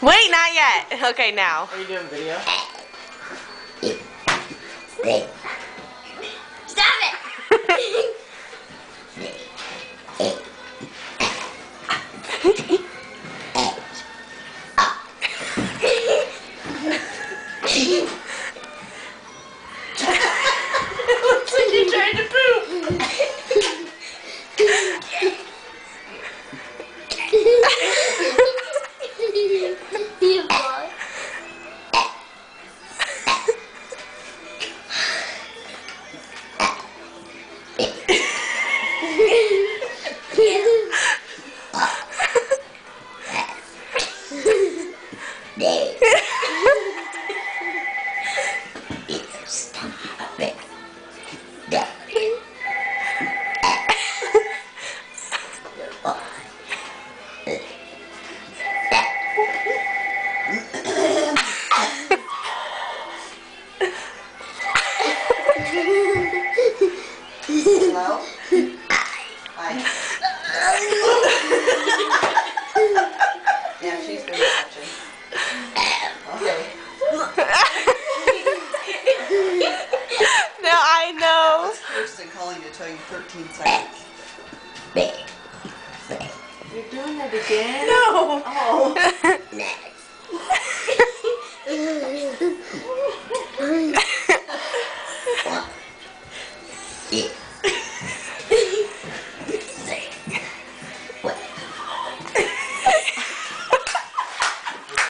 Wait, not yet. Okay, now. Are you doing video? Stop it! Looks like you're trying to poop. You boy. Stop it. Hello? Hi. Yeah, she's been watching. Okay. Now I know. That's Kirsten calling to tell you 13 seconds. You're doing it again? No. Oh. Next.